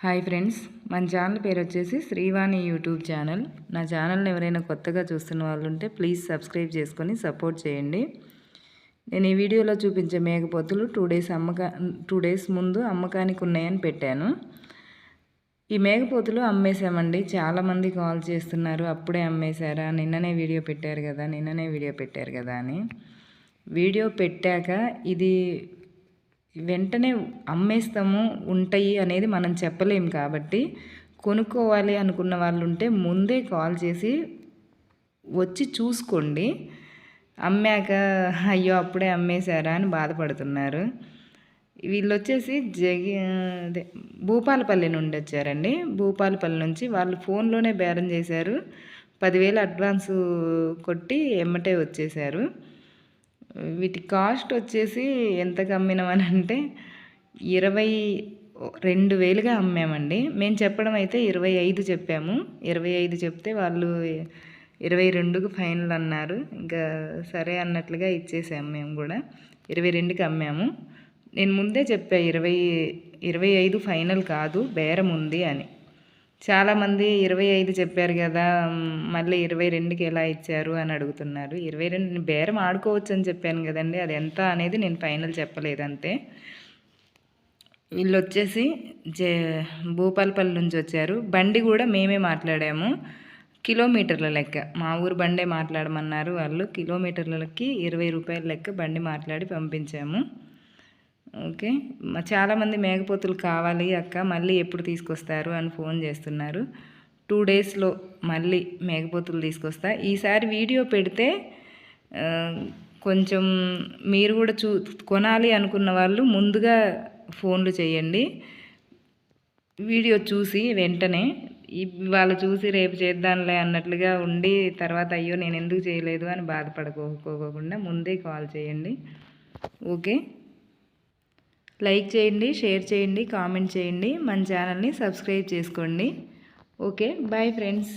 Hi friends, మన channel పేరు వచ్చేసి శ్రీవాణి యూట్యూబ్ ఛానల్. నా ఛానల్ని ఎవరైనా కొత్తగా చూస్తున్న వాళ్ళు ఉంటే ప్లీజ్ సబ్స్క్రైబ్ చేసుకొని సపోర్ట్ చేయండి. నేను ఈ వీడియోలో చూపించే మేకపోతులు 2 డేస్ ముందు అమ్మకానికి ఉన్నాయని పెట్టాను. ఈ మేకపోతులు అమ్మేశామండి. చాలామంది కాల్ చేస్తున్నారు, అప్పుడే అమ్మేశారా, నిన్ననే వీడియో పెట్టారు కదా అని. వీడియో పెట్టాక ఇది వెంటనే అమ్మేస్తాము ఉంటాయి అనేది మనం చెప్పలేము. కాబట్టి కొనుక్కోవాలి అనుకున్న వాళ్ళు ఉంటే ముందే కాల్ చేసి వచ్చి చూసుకోండి. అమ్మాక అయ్యో అప్పుడే అమ్మేశారా అని బాధపడుతున్నారు. వీళ్ళు వచ్చేసి భూపాలపల్లి నుండి వచ్చారండి. భూపాలపల్లి నుంచి వాళ్ళు ఫోన్లోనే బేరం చేశారు. 10,000 అడ్వాన్సు కొట్టి ఎమ్మటే వచ్చేసారు. వీటి కాస్ట్ వచ్చేసి ఎంతకు అమ్మినామని అంటే 22,000గా అమ్మామండి. మేము చెప్పడం అయితే 25 చెప్పాము. 25 చెప్తే వాళ్ళు 22కి ఫైనల్ అన్నారు. ఇంకా సరే అన్నట్లుగా ఇచ్చేసాము. మేము కూడా 22కి అమ్మాము. నేను ముందే చెప్పా 25 ఫైనల్ కాదు, బేరం ఉంది అని. చాలామంది 25 చెప్పారు కదా, మళ్ళీ 22కి ఎలా ఇచ్చారు అని అడుగుతున్నారు. 22 బేరం ఆడుకోవచ్చు అని చెప్పాను కదండి, అది ఎంత అనేది నేను ఫైనల్ చెప్పలేదు అంతే. వీళ్ళు వచ్చేసి భూపాలపల్లి నుంచి వచ్చారు. బండి కూడా మేమే మాట్లాడాము, కిలోమీటర్ల లెక్క. మా ఊరు బండే మాట్లాడమన్నారు వాళ్ళు. కిలోమీటర్లకి 20 రూపాయల లెక్క బండి మాట్లాడి పంపించాము. ఓకే, చాలామంది మేకపోతులు కావాలి అక్క, మళ్ళీ ఎప్పుడు తీసుకొస్తారు అని ఫోన్ చేస్తున్నారు. 2 డేస్లో మళ్ళీ మేకపోతులు తీసుకొస్తా. ఈసారి వీడియో పెడితే కొంచెం మీరు కూడా కొనాలి అనుకున్న వాళ్ళు ముందుగా ఫోన్లు చేయండి. వీడియో చూసి వెంటనే వాళ్ళు చూసి రేపు చేద్దాంలే అన్నట్లుగా ఉండి తర్వాత అయ్యో నేను ఎందుకు చేయలేదు అని బాధపడుకోకుండా ముందే కాల్ చేయండి. ఓకే, లైక్ చేయండి, షేర్ చేయండి, కామెంట్ చేయండి, మన ఛానల్ని సబ్స్క్రైబ్ చేసుకోండి. Okay, bye friends.